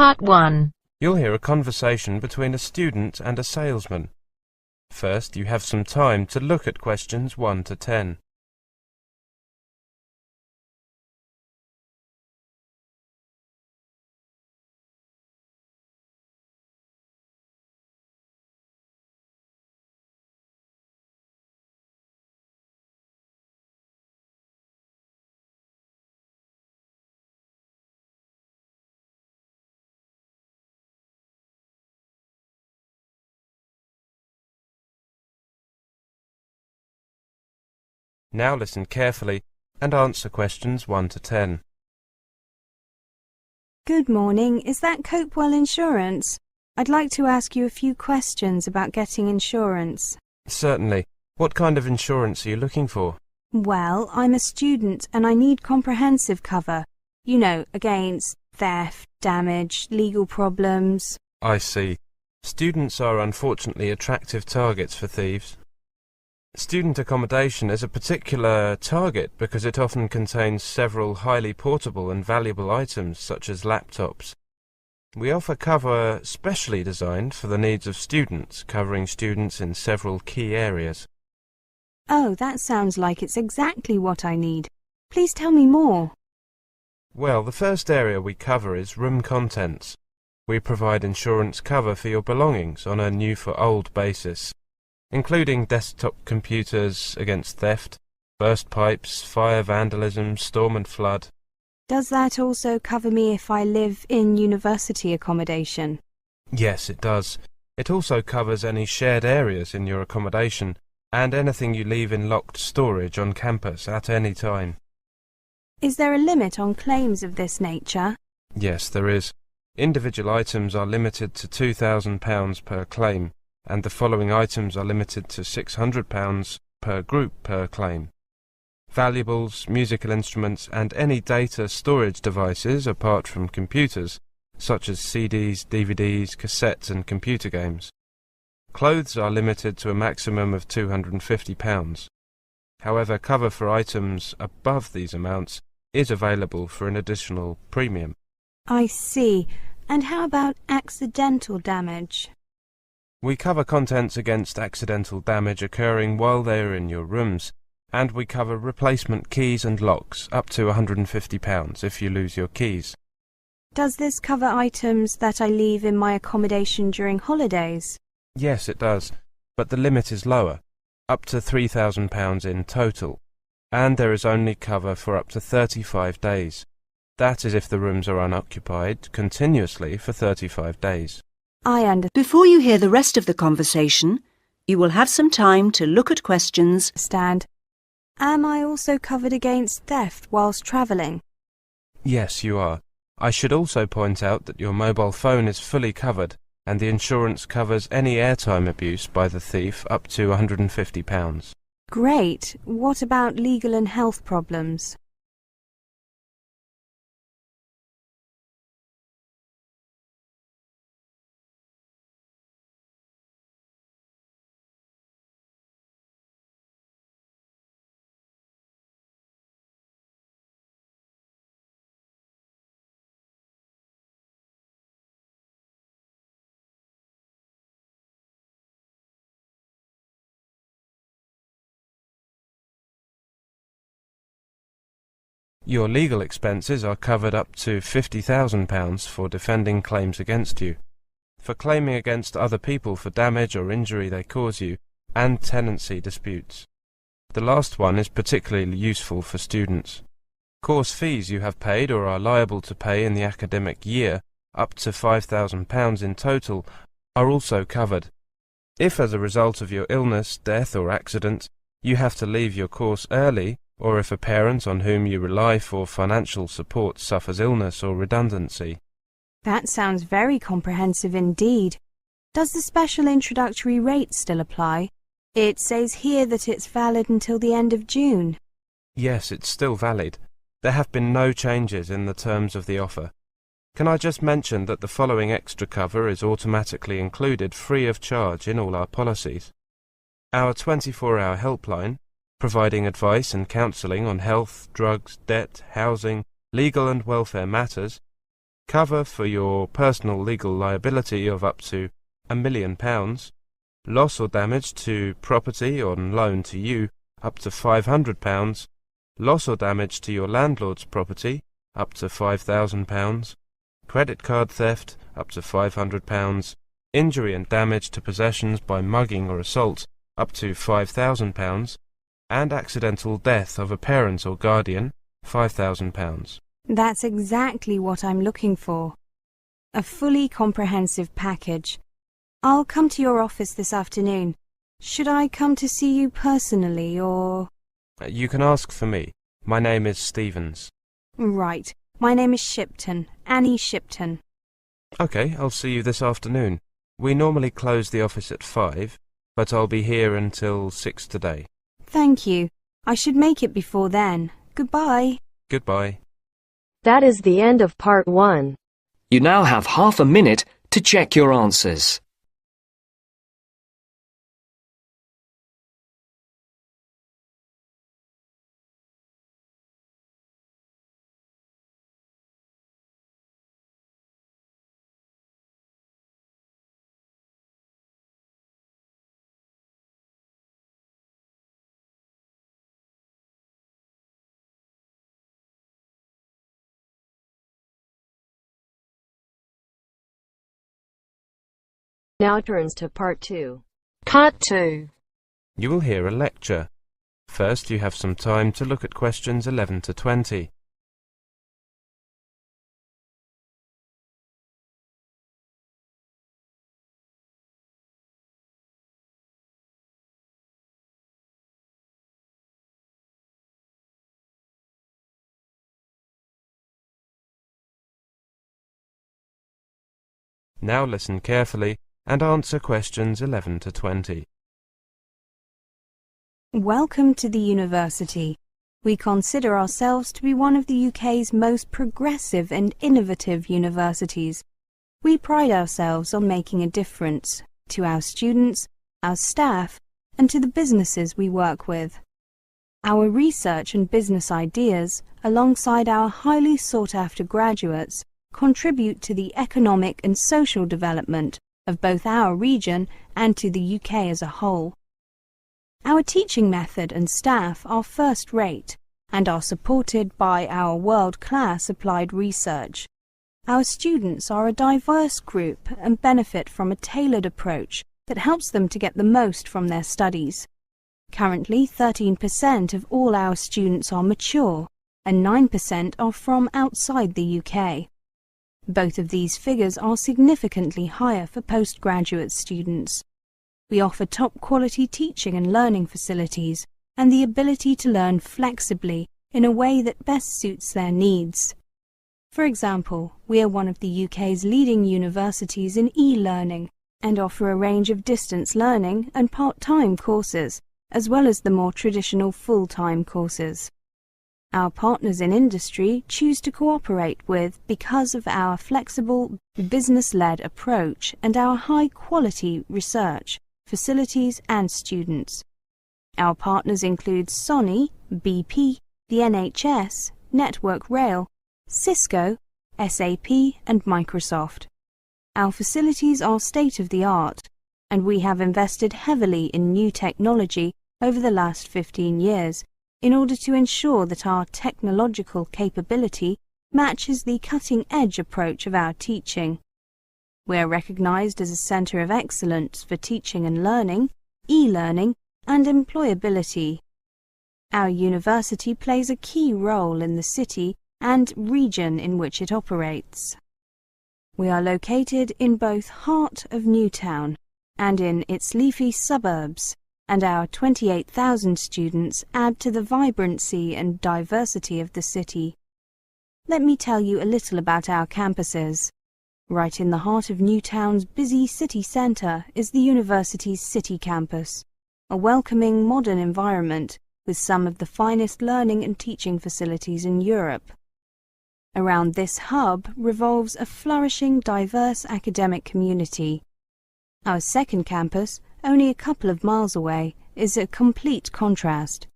Part 1. You'll hear a conversation between a student and a salesman. First, you have some time to look at questions 1 to 10. Now listen carefully and answer questions 1 to 10. Good morning. Is that Copewell Insurance? I'd like to ask you a few questions about getting insurance. Certainly. What kind of insurance are you looking for? Well, I'm a student and I need comprehensive cover. You know, against theft, damage, legal problems. I see. Students are unfortunately attractive targets for thieves. Student accommodation is a particular target because it often contains several highly portable and valuable items such as laptops. We offer cover specially designed for the needs of students, covering students in several key areas. Oh, that sounds like it's exactly what I need. Please tell me more. Well, the first area we cover is room contents. We provide insurance cover for your belongings on a new-for-old basis, including desktop computers against theft, burst pipes, fire, vandalism, storm and flood. Does that also cover me if I live in university accommodation? Yes, it does. It also covers any shared areas in your accommodation and anything you leave in locked storage on campus at any time. Is there a limit on claims of this nature? Yes, there is. Individual items are limited to £2,000 per claim, and the following items are limited to £600 per group per claim. Valuables, musical instruments and any data storage devices apart from computers, such as CDs, DVDs, cassettes and computer games. Clothes are limited to a maximum of £250. However, cover for items above these amounts is available for an additional premium. I see. And how about accidental damage? We cover contents against accidental damage occurring while they are in your rooms, and we cover replacement keys and locks up to £150 if you lose your keys. Does this cover items that I leave in my accommodation during holidays? Yes, it does, but the limit is lower, up to £3,000 in total, and there is only cover for up to 35 days. That is if the rooms are unoccupied continuously for 35 days. I understand. Before you hear the rest of the conversation, you will have some time to look at questions. Am I also covered against theft whilst travelling? Yes, you are. I should also point out that your mobile phone is fully covered, and the insurance covers any airtime abuse by the thief up to £150. Great. What about legal and health problems? Your legal expenses are covered up to £50,000 for defending claims against you, for claiming against other people for damage or injury they cause you, and tenancy disputes. The last one is particularly useful for students. Course fees you have paid or are liable to pay in the academic year, up to £5,000 in total, are also covered. If as a result of your illness, death or accident, you have to leave your course early, or if a parent on whom you rely for financial support suffers illness or redundancy. That sounds very comprehensive indeed. Does the special introductory rate still apply? It says here that it's valid until the end of June. Yes, it's still valid. There have been no changes in the terms of the offer. Can I just mention that the following extra cover is automatically included free of charge in all our policies. Our 24-hour helpline, providing advice and counselling on health, drugs, debt, housing, legal and welfare matters, cover for your personal legal liability of up to £1 million, loss or damage to property on loan to you up to £500, loss or damage to your landlord's property up to £5,000, credit card theft up to £500, injury and damage to possessions by mugging or assault up to £5,000, and accidental death of a parent or guardian £5,000. That's exactly what I'm looking for. A fully comprehensive package. I'll come to your office this afternoon. Should I come to see you personally, or...? You can ask for me. My name is Stevens. Right. My name is Shipton. Annie Shipton. OK, I'll see you this afternoon. We normally close the office at 5, but I'll be here until 6 today. Thank you. I should make it before then. Goodbye. Goodbye. That is the end of part 1. You now have half a minute to check your answers. Now turns to part 2. Part 2. You will hear a lecture. First, you have some time to look at questions 11 to 20. Now listen carefully and answer questions 11 to 20. Welcome to the university. We consider ourselves to be one of the UK's most progressive and innovative universities. We pride ourselves on making a difference to our students, our staff, and to the businesses we work with. Our research and business ideas, alongside our highly sought-after graduates, contribute to the economic and social development of both our region and to the UK as a whole. Our teaching method and staff are first-rate and are supported by our world-class applied research. Our students are a diverse group and benefit from a tailored approach that helps them to get the most from their studies. Currently, 13% of all our students are mature and 9% are from outside the UK. Both of these figures are significantly higher for postgraduate students. We offer top-quality teaching and learning facilities and the ability to learn flexibly in a way that best suits their needs. For example, we are one of the UK's leading universities in e-learning and offer a range of distance learning and part-time courses, as well as the more traditional full-time courses. Our partners in industry choose to cooperate with because of our flexible, business-led approach and our high-quality research, facilities and students. Our partners include Sony, BP, the NHS, Network Rail, Cisco, SAP and Microsoft. Our facilities are state-of-the-art, and we have invested heavily in new technology over the last 15 years in order to ensure that our technological capability matches the cutting-edge approach of our teaching. We are recognised as a centre of excellence for teaching and learning, e-learning and employability. Our university plays a key role in the city and region in which it operates. We are located in both heart of Newtown and in its leafy suburbs, and our 28,000 students add to the vibrancy and diversity of the city. Let me tell you a little about our campuses. Right in the heart of Newtown's busy city centre is the university's City Campus, a welcoming modern environment with some of the finest learning and teaching facilities in Europe. Around this hub revolves a flourishing, diverse academic community. Our second campus, only a couple of miles away, is a complete contrast.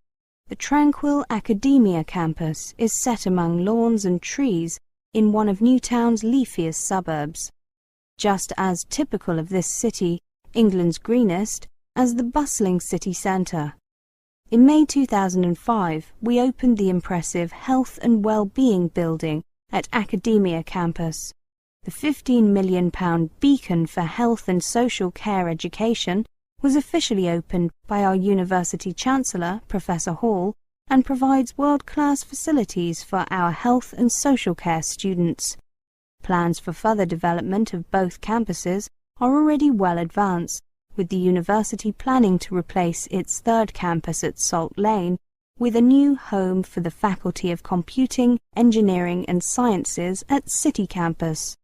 The tranquil Academia campus is set among lawns and trees in one of Newtown's leafiest suburbs, just as typical of this city, England's greenest, as the bustling city centre. In May 2005, we opened the impressive Health and Wellbeing Building at Academia campus. The £15 million beacon for health and social care education was officially opened by our University Chancellor, Professor Hall, and provides world-class facilities for our health and social care students. Plans for further development of both campuses are already well advanced, with the university planning to replace its third campus at Salt Lane with a new home for the Faculty of Computing, Engineering and Sciences at City Campus.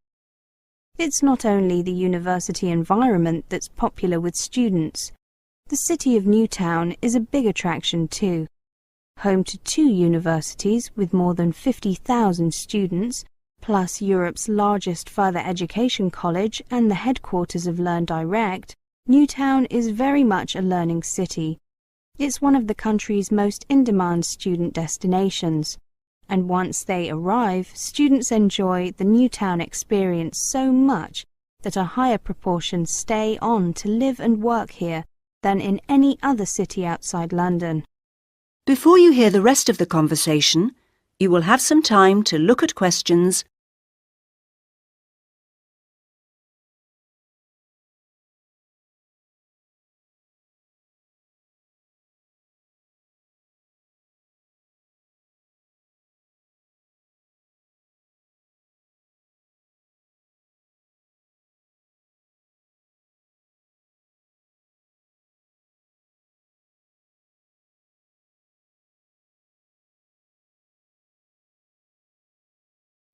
It's not only the university environment that's popular with students. The city of Newtown is a big attraction too. Home to 2 universities with more than 50,000 students, plus Europe's largest further education college and the headquarters of Learn Direct, Newtown is very much a learning city. It's one of the country's most in-demand student destinations, and once they arrive, students enjoy the Newtown experience so much that a higher proportion stay on to live and work here than in any other city outside London. Before you hear the rest of the conversation, you will have some time to look at questions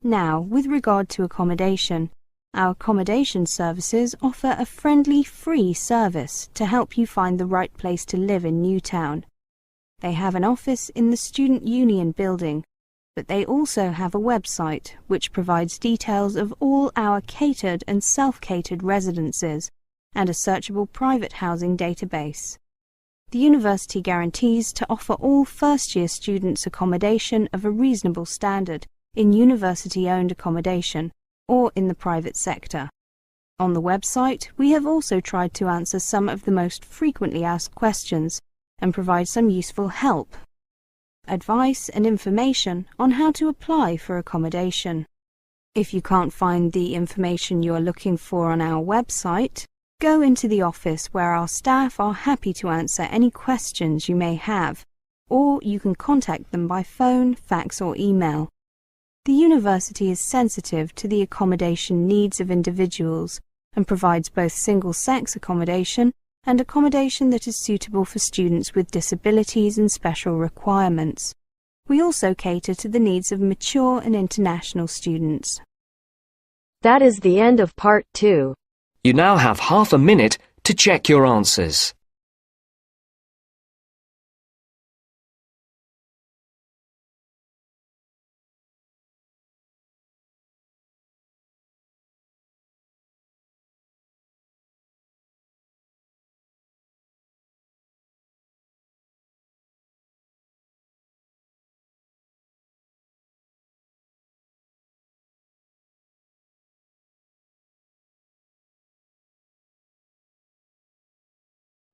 Now, with regard to accommodation, our accommodation services offer a friendly, free service to help you find the right place to live in Newtown. They have an office in the Student Union building, but they also have a website which provides details of all our catered and self-catered residences and a searchable private housing database. The university guarantees to offer all first-year students accommodation of a reasonable standard in university-owned accommodation or in the private sector. On the website, we have also tried to answer some of the most frequently asked questions and provide some useful help, advice and information on how to apply for accommodation. If you can't find the information you are looking for on our website, go into the office where our staff are happy to answer any questions you may have, or you can contact them by phone, fax or email. The university is sensitive to the accommodation needs of individuals and provides both single-sex accommodation and accommodation that is suitable for students with disabilities and special requirements. We also cater to the needs of mature and international students. That is the end of part 2. You now have half a minute to check your answers.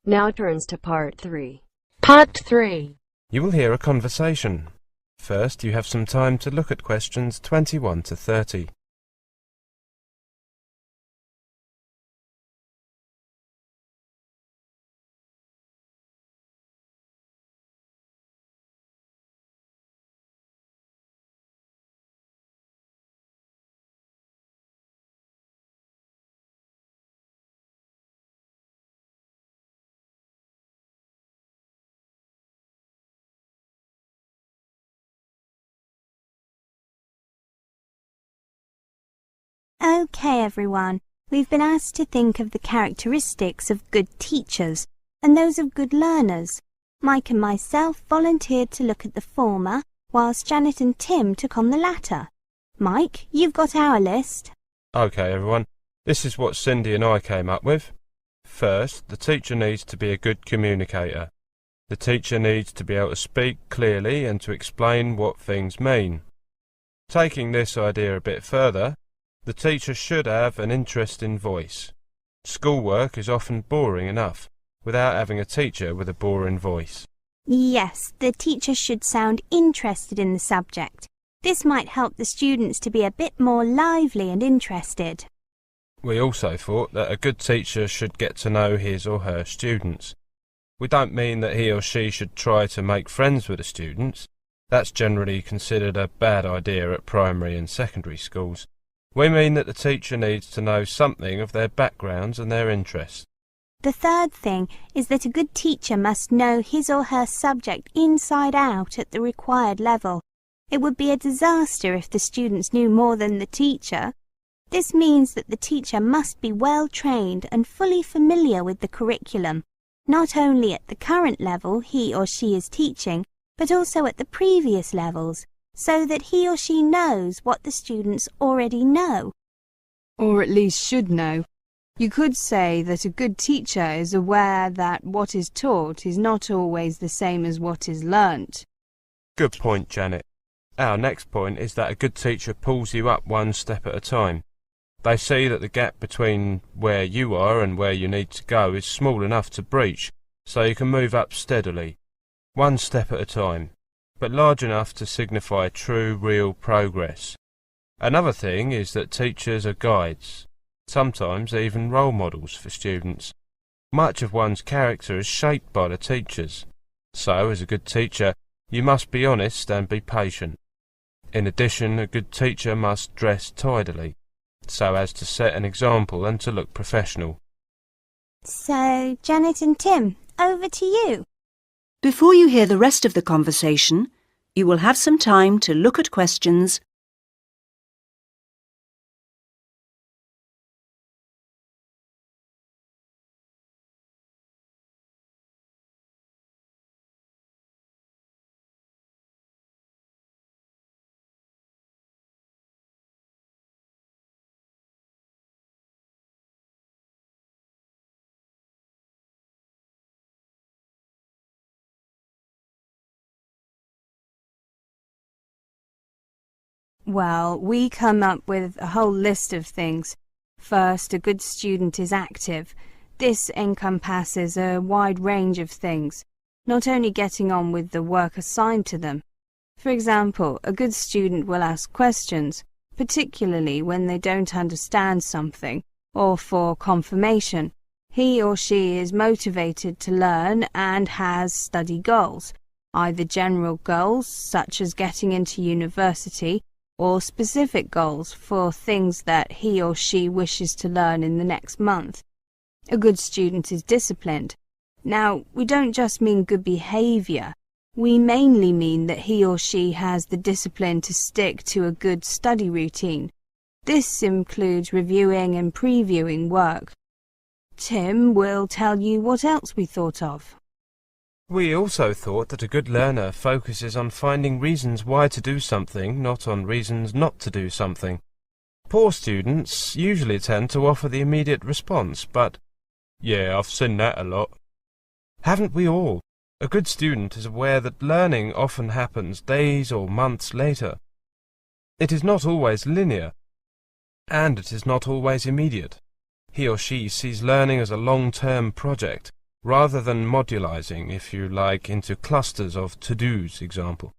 Now turns to part 3. Part 3. You will hear a conversation. First, you have some time to look at questions 21 to 30. Okay, everyone. We've been asked to think of the characteristics of good teachers and those of good learners. Mike and myself volunteered to look at the former, whilst Janet and Tim took on the latter. Mike, you've got our list. Okay, everyone. This is what Cindy and I came up with. First, the teacher needs to be a good communicator. The teacher needs to be able to speak clearly and to explain what things mean. Taking this idea a bit further, the teacher should have an interesting voice. Schoolwork is often boring enough without having a teacher with a boring voice. Yes, the teacher should sound interested in the subject. This might help the students to be a bit more lively and interested. We also thought that a good teacher should get to know his or her students. We don't mean that he or she should try to make friends with the students. That's generally considered a bad idea at primary and secondary schools. We mean that the teacher needs to know something of their backgrounds and their interests. The third thing is that a good teacher must know his or her subject inside out at the required level. It would be a disaster if the students knew more than the teacher. This means that the teacher must be well trained and fully familiar with the curriculum, not only at the current level he or she is teaching, but also at the previous levels, so that he or she knows what the students already know. Or at least should know. You could say that a good teacher is aware that what is taught is not always the same as what is learnt. Good point, Janet. Our next point is that a good teacher pulls you up one step at a time. They see that the gap between where you are and where you need to go is small enough to breach, so you can move up steadily, one step at a time, but large enough to signify true, real progress. Another thing is that teachers are guides, sometimes even role models for students. Much of one's character is shaped by the teachers. So, as a good teacher, you must be honest and be patient. In addition, a good teacher must dress tidily, so as to set an example and to look professional. So, Janet and Tim, over to you. Before you hear the rest of the conversation, you will have some time to look at questions Well, we come up with a whole list of things. First, a good student is active. This encompasses a wide range of things, not only getting on with the work assigned to them. For example, a good student will ask questions, particularly when they don't understand something, or for confirmation. He or she is motivated to learn and has study goals, either general goals, such as getting into university, or specific goals for things that he or she wishes to learn in the next month. A good student is disciplined. Now, we don't just mean good behaviour. We mainly mean that he or she has the discipline to stick to a good study routine. This includes reviewing and previewing work. Tim will tell you what else we thought of. We also thought that a good learner focuses on finding reasons why to do something, not on reasons not to do something. Poor students usually tend to offer the immediate response, but, yeah, I've seen that a lot. Haven't we all? A good student is aware that learning often happens days or months later. It is not always linear, and it is not always immediate. He or she sees learning as a long-term project, rather than modularizing, if you like, into clusters of to-dos, example.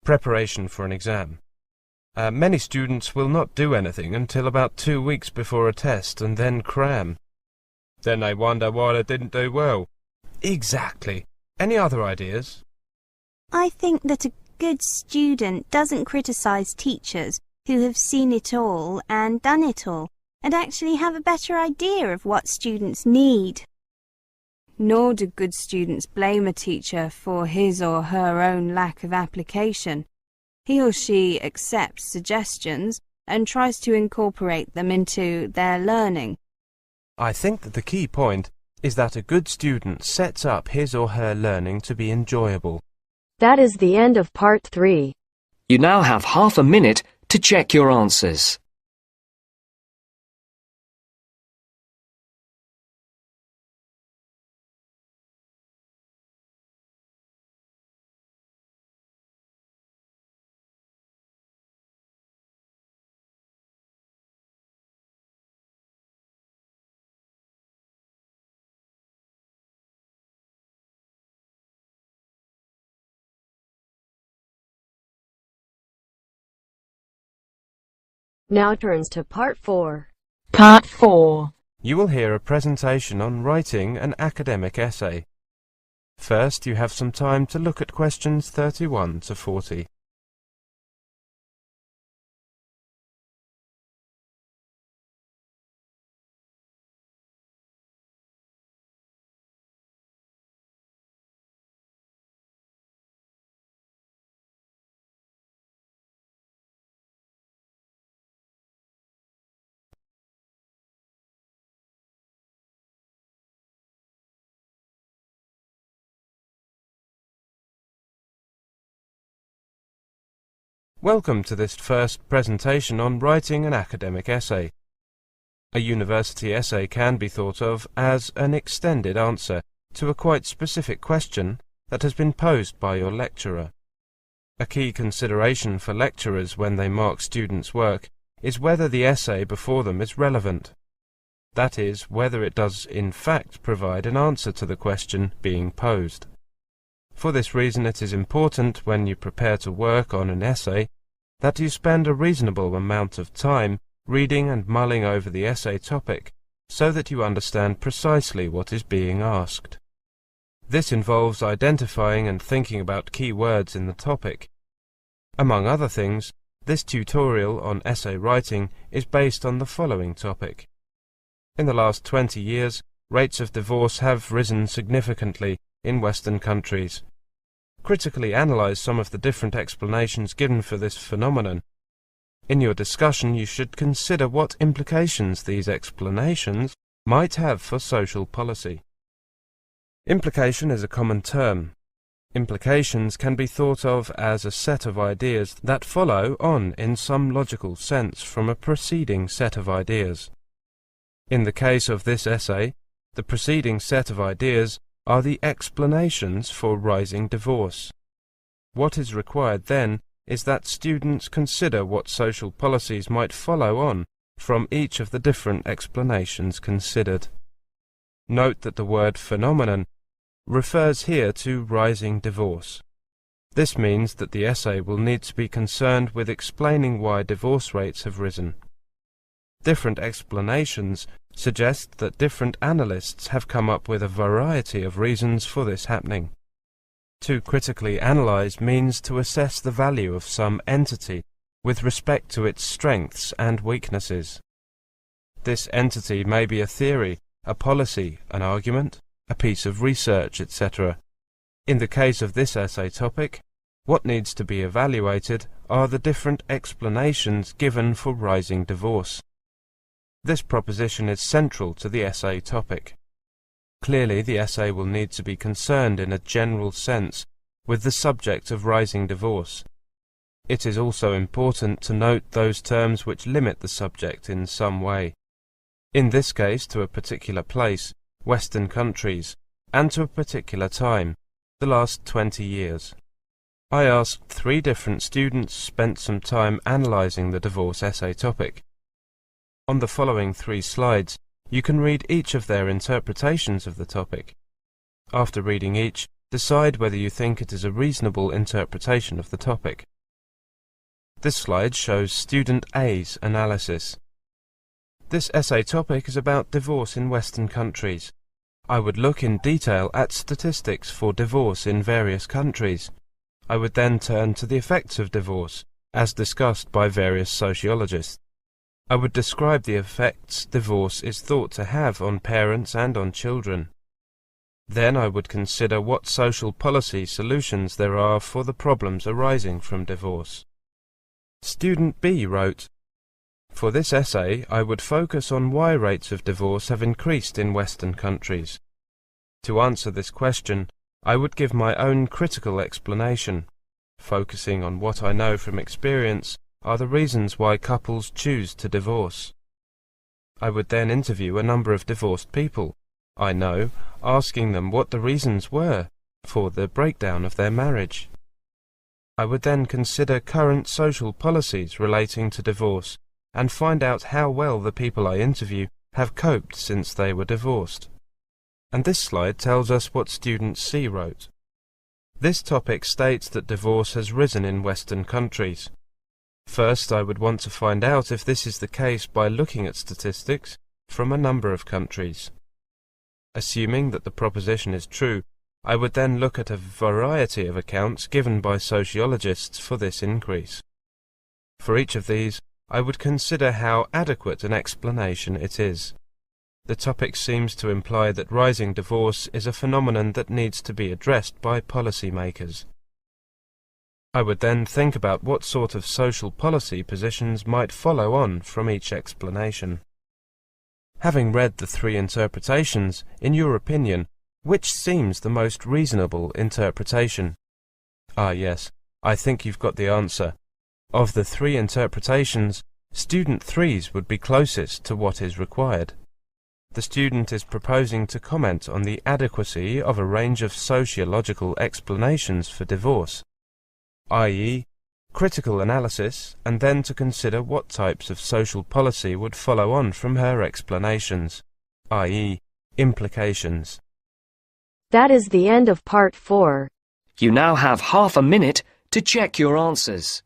Preparation for an exam. Many students will not do anything until about 2 weeks before a test and then cram. Then they wonder why they didn't do well. Exactly. Any other ideas? I think that a good student doesn't criticise teachers who have seen it all and done it all, and actually have a better idea of what students need. Nor do good students blame a teacher for his or her own lack of application. He or she accepts suggestions and tries to incorporate them into their learning. I think that the key point is that a good student sets up his or her learning to be enjoyable. That is the end of part 3. You now have half a minute to check your answers. Now turns to Part 4. Part 4. You will hear a presentation on writing an academic essay. First, you have some time to look at questions 31 to 40. Welcome to this first presentation on writing an academic essay. A university essay can be thought of as an extended answer to a quite specific question that has been posed by your lecturer. A key consideration for lecturers when they mark students' work is whether the essay before them is relevant. That is, whether it does in fact provide an answer to the question being posed. For this reason, it is important when you prepare to work on an essay that you spend a reasonable amount of time reading and mulling over the essay topic so that you understand precisely what is being asked. This involves identifying and thinking about key words in the topic. Among other things, this tutorial on essay writing is based on the following topic. In the last 20 years, rates of divorce have risen significantly in Western countries. Critically analyze some of the different explanations given for this phenomenon. In your discussion, you should consider what implications these explanations might have for social policy. Implication is a common term. Implications can be thought of as a set of ideas that follow on in some logical sense from a preceding set of ideas. In the case of this essay, the preceding set of ideas are the explanations for rising divorce. What is required then is that students consider what social policies might follow on from each of the different explanations considered. Note that the word phenomenon refers here to rising divorce. This means that the essay will need to be concerned with explaining why divorce rates have risen. Different explanations suggest that different analysts have come up with a variety of reasons for this happening. To critically analyze means to assess the value of some entity with respect to its strengths and weaknesses. This entity may be a theory, a policy, an argument, a piece of research, etc. In the case of this essay topic, what needs to be evaluated are the different explanations given for rising divorce. This proposition is central to the essay topic. Clearly, the essay will need to be concerned in a general sense with the subject of rising divorce. It is also important to note those terms which limit the subject in some way. In this case, to a particular place, Western countries, and to a particular time, the last 20 years. I asked 3 different students, spent some time analyzing the divorce essay topic. On the following 3 slides, you can read each of their interpretations of the topic. After reading each, decide whether you think it is a reasonable interpretation of the topic. This slide shows student A's analysis. This essay topic is about divorce in Western countries. I would look in detail at statistics for divorce in various countries. I would then turn to the effects of divorce, as discussed by various sociologists. I would describe the effects divorce is thought to have on parents and on children. Then I would consider what social policy solutions there are for the problems arising from divorce. Student B wrote, "For this essay, I would focus on why rates of divorce have increased in Western countries. To answer this question, I would give my own critical explanation, focusing on what I know from experience are the reasons why couples choose to divorce. I would then interview a number of divorced people I know, asking them what the reasons were for the breakdown of their marriage. I would then consider current social policies relating to divorce and find out how well the people I interview have coped since they were divorced." And this slide tells us what student C wrote. This topic states that divorce has risen in Western countries. First, I would want to find out if this is the case by looking at statistics from a number of countries. Assuming that the proposition is true, I would then look at a variety of accounts given by sociologists for this increase. For each of these, I would consider how adequate an explanation it is. The topic seems to imply that rising divorce is a phenomenon that needs to be addressed by policymakers. I would then think about what sort of social policy positions might follow on from each explanation. Having read the three interpretations, in your opinion, which seems the most reasonable interpretation? Ah, yes, I think you've got the answer. Of the three interpretations, student 3's would be closest to what is required. The student is proposing to comment on the adequacy of a range of sociological explanations for divorce, i.e., critical analysis, and then to consider what types of social policy would follow on from her explanations, i.e., implications. That is the end of part 4. You now have half a minute to check your answers.